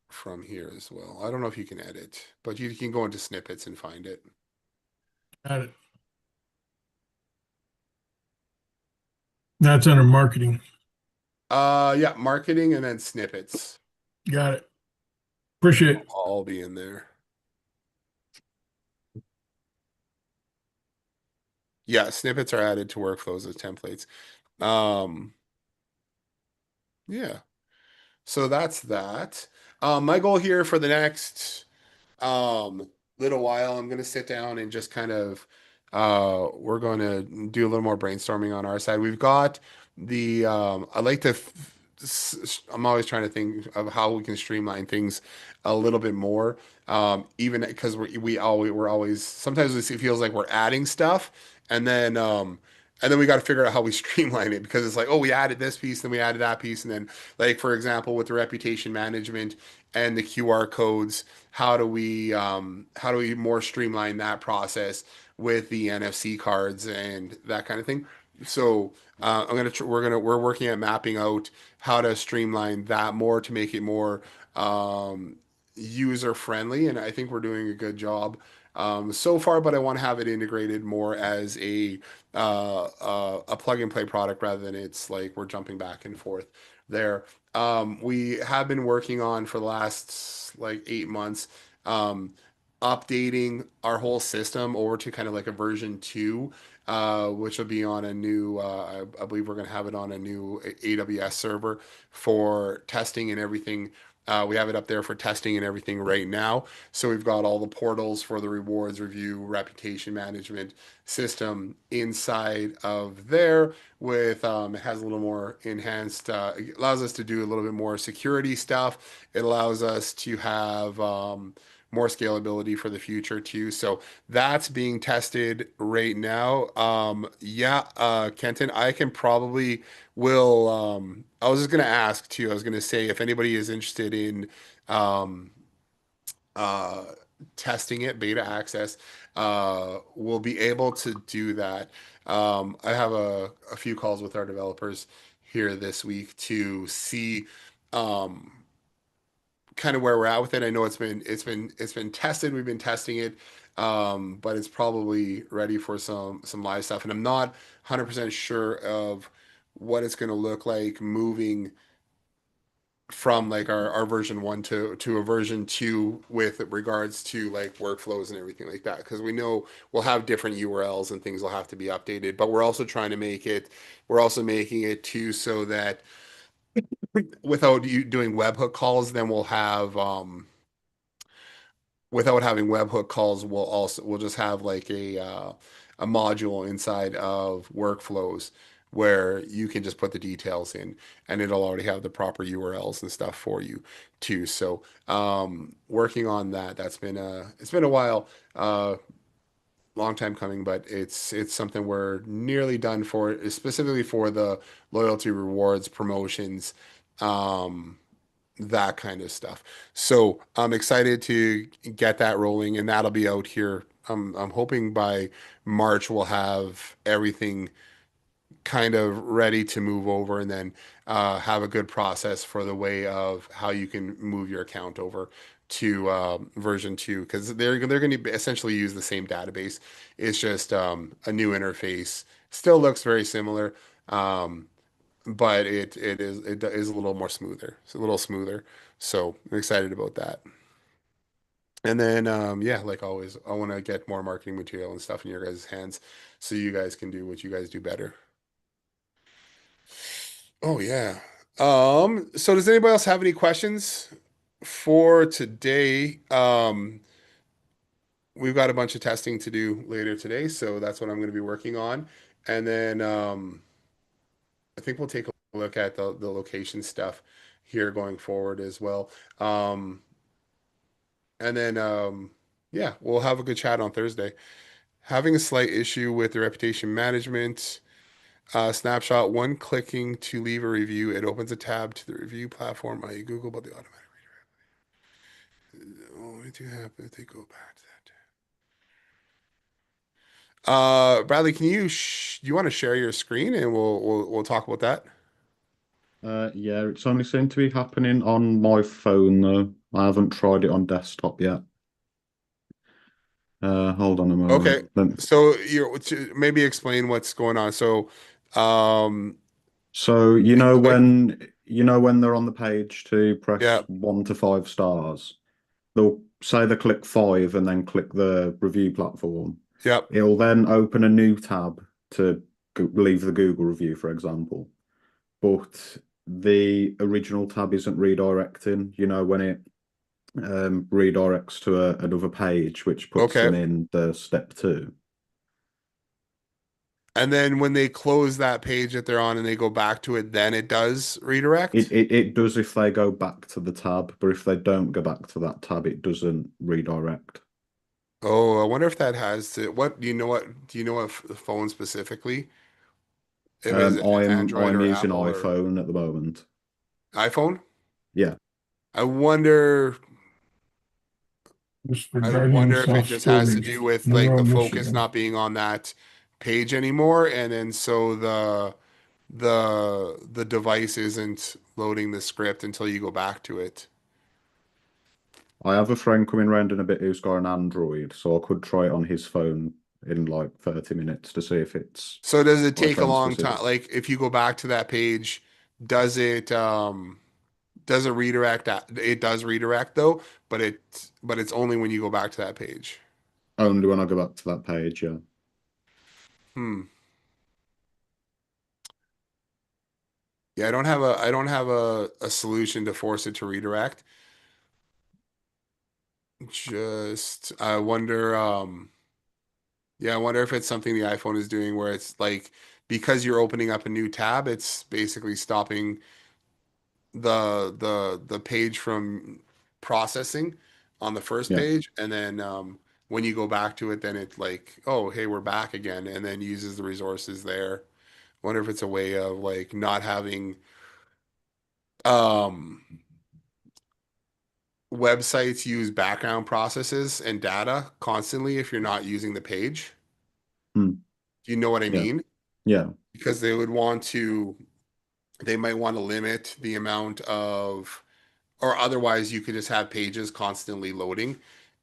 from here as well. I don't know if you can edit, but you can go into snippets and find it. Got it. That's under marketing. Yeah, marketing and then snippets. Got it. Appreciate it. All be in there. Yeah, snippets are added to workflows as templates. Yeah. So that's that. My goal here for the next um little while, I'm gonna sit down and just kind of we're gonna do a little more brainstorming on our side. We've got the I like to I'm always trying to think of how we can streamline things a little bit more. Even because we're always sometimes it feels like we're adding stuff and then we got to figure out how we streamline it because it's like, oh, we added this piece, then we added that piece, and then like for example with the reputation management and the QR codes, how do we more streamline that process with the NFC cards and that kind of thing. So we're working at mapping out how to streamline that more to make it more user friendly, and I think we're doing a good job so far. But I want to have it integrated more as a plug and play product rather than it's like we're jumping back and forth there. We have been working on for the last like 8 months, um, updating our whole system over to kind of like a version 2, which will be on a new, I believe we're going to have it on a new AWS server for testing and everything. We have it up there for testing and everything right now. So we've got all the portals for the rewards review, reputation management system inside of there with it has a little more enhanced it allows us to do a little bit more security stuff. It allows us to have more scalability for the future too. So that's being tested right now. Yeah, Kenton, I can probably will I was just gonna ask too. I was gonna say if anybody is interested in um uh, testing it, beta access, we'll be able to do that. I have a few calls with our developers here this week to see um, kind of where we're at with it. I know it's been tested. We've been testing it, but it's probably ready for some live stuff. And I'm not 100% sure of what it's going to look like moving from like our version 1 to a version 2 with regards to like workflows and everything like that, because we know we'll have different URLs and things will have to be updated, but we're also trying to make it we're also making it too so that without you doing webhook calls, then we'll have without having webhook calls, we'll just have like a module inside of workflows where you can just put the details in and it'll already have the proper URLs and stuff for you too. So working on that, it's been a while, long time coming, but it's something we're nearly done for, specifically for the loyalty rewards promotions. Um, that kind of stuff. So I'm excited to get that rolling, and that'll be out here. I'm hoping by March we'll have everything kind of ready to move over, and then have a good process for the way of how you can move your account over to version 2 because they're going to essentially use the same database. It's just a new interface. Still looks very similar, but it is a little more smoother. It's a little smoother. So I'm excited about that. And then yeah, like always, I want to get more marketing material and stuff in your guys' hands so you guys can do what you guys do better. Oh yeah. So does anybody else have any questions for today? We've got a bunch of testing to do later today, so that's what I'm going to be working on. And then I think we'll take a look at the location stuff here going forward as well. Um, and then yeah, we'll have a good chat on Thursday. Having a slight issue with the reputation management snapshot. One clicking to leave a review, it opens a tab to the review platform. I Google about the automatic redirect. Only to happen if they go back to that. Bradley, can you do you want to share your screen and we'll talk about that? Yeah, it's only seemed to be happening on my phone though. I haven't tried it on desktop yet. Hold on a Okay. moment. So maybe explain what's going on. Um, So like, you know when they're on the page to yeah, press 1 to 5 stars, they'll say they click 5 and then click the review platform. yep. It'll then open a new tab to leave the Google review, for example. But the original tab isn't redirecting. You know, when it redirects to another page, which puts Okay. them in the step 2. And then when they close that page that they're on and they go back to it, then it does redirect. It does if they go back to the tab, but if they don't go back to that tab, it doesn't redirect. Oh, I wonder if that has to, what do you know what phone specifically? If is it Android I'm or using Apple or iPhone at the moment. iPhone? Yeah. I wonder Just I regarding wonder if it just has to self-storage, do with like Monroe, the focus Michigan. not being on that page anymore, and then so the device isn't loading the script until you go back to it. I have a friend coming round in a bit who's got an Android, so I could try it on his phone in like 30 minutes to see if it's So does it take a iPhone long time? specific. Like if you go back to that page, does it redirect? It does redirect though, but it's only when you go back to that page. Only when I go back to that page, yeah. Hmm. Yeah, I don't have a solution to force it to redirect. Just I wonder yeah, I wonder if it's something the iPhone is doing where it's like because you're opening up a new tab, it's basically stopping the page from processing on the first Yeah. page, and then when you go back to it, then it's like, oh, hey, we're back again, and then uses the resources there. Wonder if it's a way of like not having um websites use background processes and data constantly if you're not using the page. Hmm. Do you know what I Yeah. mean? Yeah. Because they might want to limit the amount of, or otherwise you could just have pages constantly loading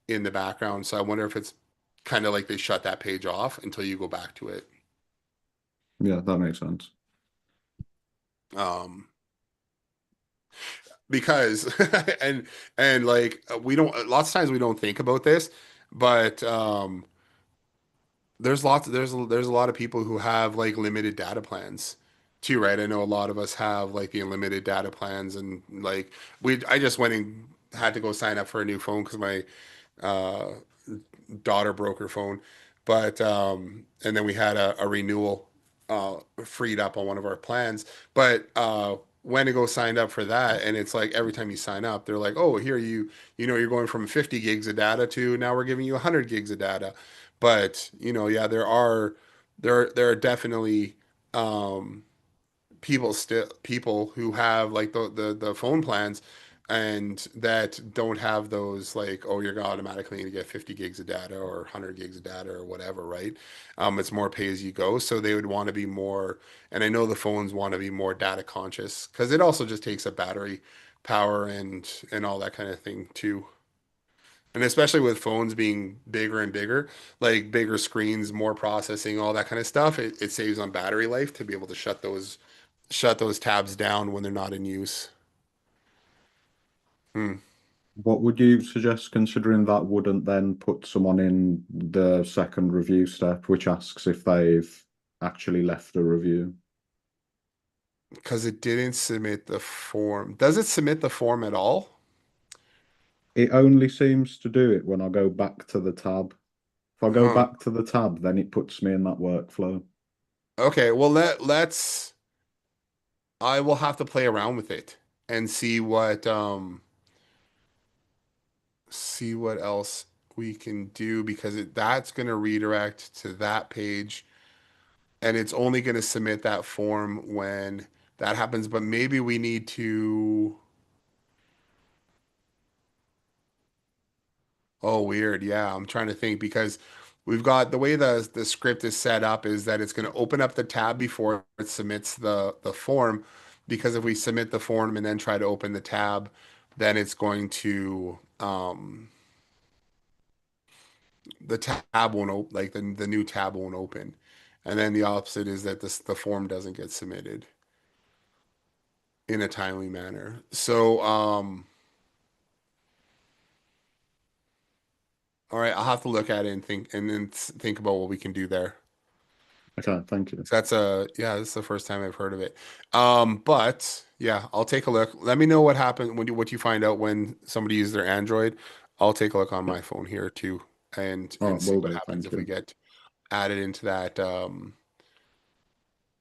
in the background. So I wonder if it's kind of like they shut that page off until you go back to it. Yeah, that makes sense. Um, because and like we don't lots of times we don't think about this, but there's a lot of people who have like limited data plans too, right? I know a lot of us have like the unlimited data plans and like I just went and had to go sign up for a new phone because my uh daughter broke her phone. But and then we had a renewal freed up on one of our plans. But when to go signed up for that, and it's like every time you sign up, they're like, oh, here you're going from 50 gigs of data to now we're giving you 100 gigs of data. But yeah, there are definitely um people who have like the phone plans and that don't have those like, oh, you're automatically going to get 50 gigs of data or 100 gigs of data or whatever, right? It's more pay as you go, so they would want to be more, and I know the phones want to be more data conscious because it also just takes up battery power and all that kind of thing too. And especially with phones being bigger and bigger, like bigger screens, more processing, all that kind of stuff, it saves on battery life to be able to shut those tabs down when they're not in use. Hmm. What would you suggest, considering that wouldn't then put someone in the second review step, which asks if they've actually left a review? Because it didn't submit the form. Does it submit the form at all? It only seems to do it when I go back to the tab. If I go Huh. back to the tab, then it puts me in that workflow. Okay, well let's I will have to play around with it and see what else we can do because that's going to redirect to that page and it's only going to submit that form when that happens, but maybe we need to. Oh, weird. Yeah, I'm trying to think because we've got the way the script is set up is that it's going to open up the tab before it submits the form. Because if we submit the form and then try to open the tab, then it's going to the tab won't open, like the new tab won't open. And then the opposite is that the form doesn't get submitted in a timely manner. So all right, I'll have to look at it and think and then think about what we can do there. Okay, thank you. So that's yeah, this is the first time I've heard of it. But yeah, I'll take a look. Let me know what happened when what you find out when somebody uses their Android. I'll take a look on my phone here too All and right, see will what do. happens Thank if we you. get added into that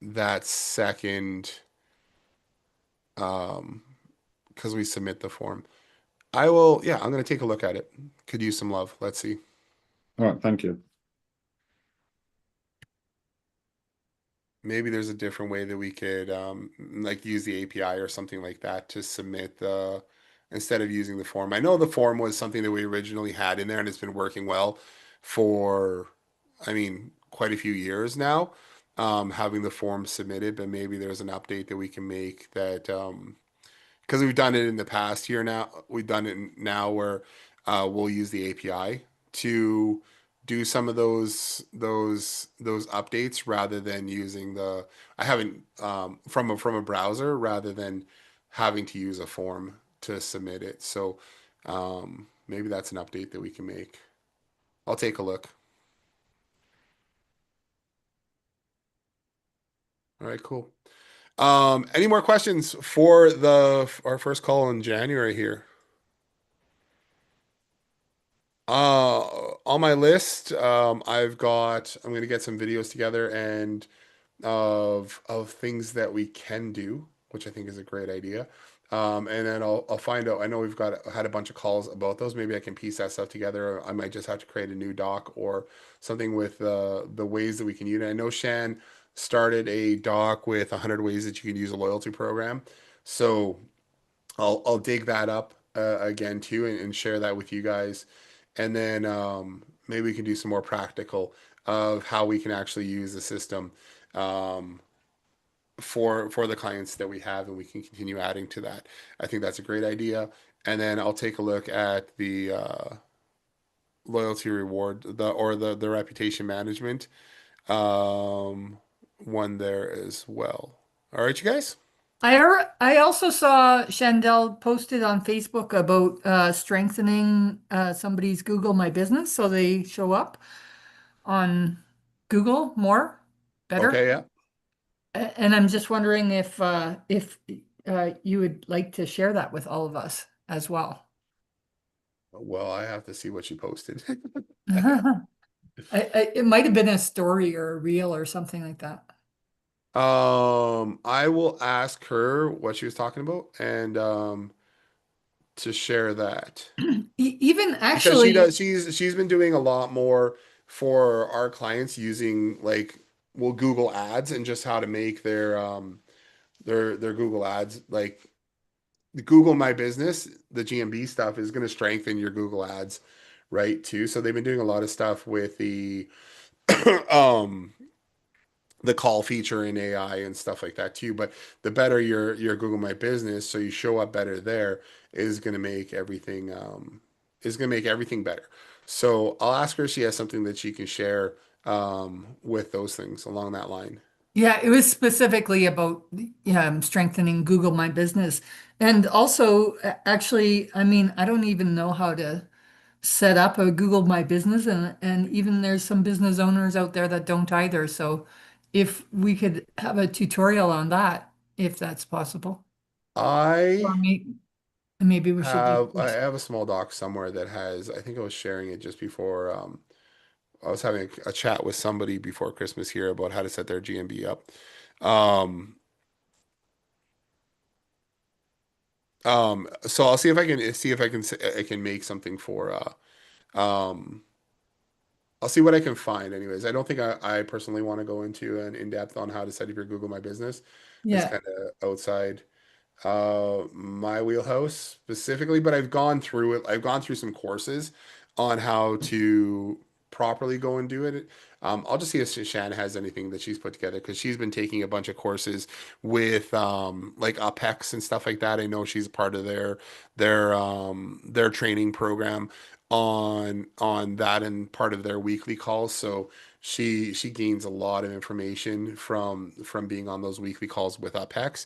that second um because we submit the form. I will, yeah, I'm gonna take a look at it. Could use some love. Let's see. All right, thank you. Maybe there's a different way that we could like use the API or something like that to submit the instead of using the form. I know the form was something that we originally had in there and it's been working well for I mean quite a few years now. Having the form submitted, but maybe there's an update that we can make that because we've done it in the past here now. We've done it now where we'll use the API to do some of those updates rather than using the I haven't from a browser rather than having to use a form to submit it. So maybe that's an update that we can make. I'll take a look. All right, cool. Any more questions for the our first call in January here? On my list, I'm gonna get some videos together and of things that we can do, which I think is a great idea. And then I'll find out. I know we've got had a bunch of calls about those. Maybe I can piece that stuff together. I might just have to create a new doc or something with the ways that we can use it. I know Shan started a doc with 100 ways that you can use a loyalty program. So I'll dig that up again too and share that with you guys. And then maybe we can do some more practical of how we can actually use the system um, for the clients that we have, and we can continue adding to that. I think that's a great idea. And then I'll take a look at the loyalty reward, the reputation management one there as well. All right, you guys. I also saw Chandel posted on Facebook about strengthening somebody's Google My Business so they show up on Google more, better. Okay, yeah. And I'm just wondering if you would like to share that with all of us as well. Well, I have to see what you posted. It might have been a story or a reel or something like that. I will ask her what she was talking about and to share that Even because actually, she's been doing a lot more for our clients using like well Google Ads and just how to make their Google Ads like the Google My Business, the GMB stuff is going to strengthen your Google Ads, right, too. So they've been doing a lot of stuff with um the call feature in AI and stuff like that too. But the better your Google My Business, so you show up better there, is going to make everything is going to make everything better. So I'll ask her if she has something that she can share with those things along that line. Yeah, it was specifically about strengthening Google My Business. And also, actually, I mean, I don't even know how to set up a Google My Business, and even there's some business owners out there that don't either. So if we could have a tutorial on that, if that's possible. Or I maybe we should I just, have a small doc somewhere that has, I think I was sharing it just before I was having a chat with somebody before Christmas here about how to set their GMB up. Um, so I'll see if I can make something for um I'll see what I can find anyways. I don't think I personally want to go into an in-depth on how to set up your Google My Business. It's yeah. kind of outside my wheelhouse specifically, but I've gone through it. I've gone through some courses on how to properly go and do it. I'll just see if Shan has anything that she's put together because she's been taking a bunch of courses with like UpEx and stuff like that. I know she's a part of their training program on that and part of their weekly calls. So she gains a lot of information from being on those weekly calls with UpEx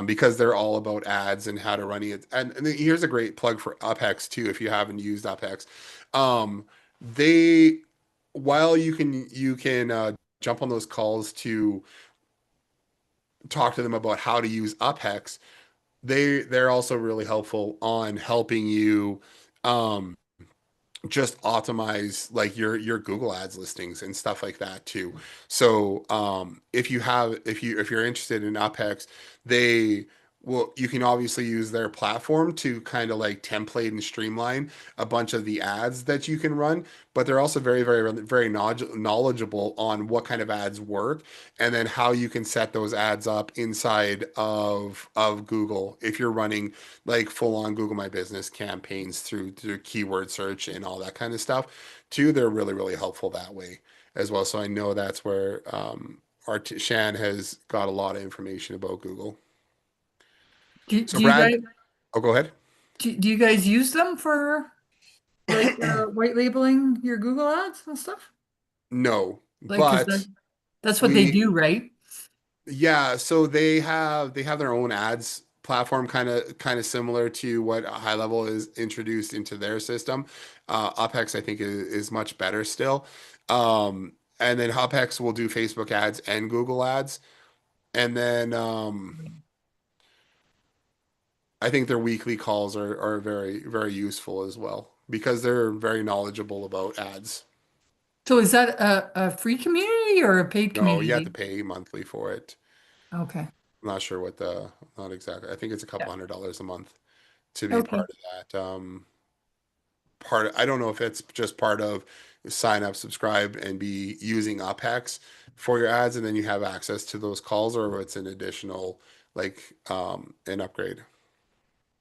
because they're all about ads and how to run it. And here's a great plug for UpEx too, if you haven't used UpEx. They, while you can jump on those calls to talk to them about how to use UpEx, they're also really helpful on helping you um, just optimize like your Google Ads listings and stuff like that too. So if you're interested in UpEx, they well, you can obviously use their platform to kind of like template and streamline a bunch of the ads that you can run, but they're also very knowledgeable on what kind of ads work and then how you can set those ads up inside of Google if you're running like full on Google My Business campaigns through keyword search and all that kind of stuff too. They're really helpful that way as well. So I know that's where Shan has got a lot of information about Google. So Do you Brad, guys oh, go ahead. do you guys use them for like white labeling your Google ads and stuff? No, Like, because but that's what they we do, right? yeah, so they have their own ads platform kind of similar to what High Level is introduced into their system. UpEx I think is much better still. And then UpEx will do Facebook ads and Google ads. And then I think their weekly calls are very useful as well because they're very knowledgeable about ads. So is that a free community or a paid No, you have to community? pay monthly for it. Okay. I'm not sure not exactly. I think it's a couple Yeah. $100 a month to be a Okay. part of that. I don't know if it's just part of sign up, subscribe, and be using UpEx for your ads, and then you have access to those calls, or if it's an additional like an upgrade.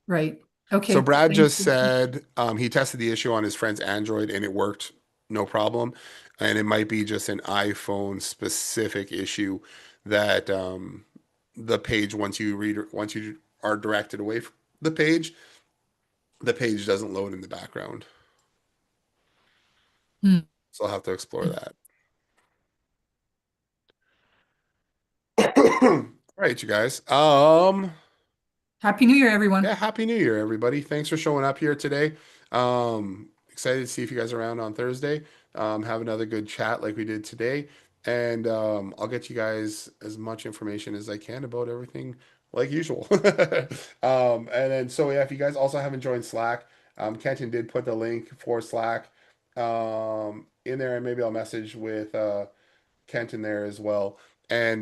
Right. So Okay. Brad Thank just you. said he tested the issue on his friend's Android and it worked no problem. And it might be just an iPhone specific issue that the page once you are directed away from the page doesn't load in the background. Hmm. So I'll have to explore that. All right, you guys. Happy New Year, everyone. Yeah, Happy New Year, everybody. Thanks for showing up here today. Excited to see if you guys are around on Thursday. Have another good chat like we did today. And I'll get you guys as much information as I can about everything like usual. And then, so yeah, if you guys also haven't joined Slack, Kenton did put the link for Slack in there, and maybe I'll message with Kenton there as well. And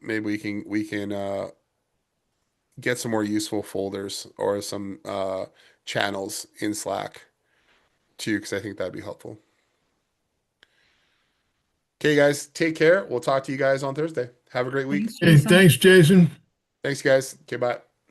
maybe we can get some more useful folders or some channels in Slack too, because I think that'd be helpful. Okay, guys, take care. We'll talk to you guys on Thursday. Have a great week. Thanks, Hey, Jason. thanks, Jason. Thanks, guys. Okay, bye.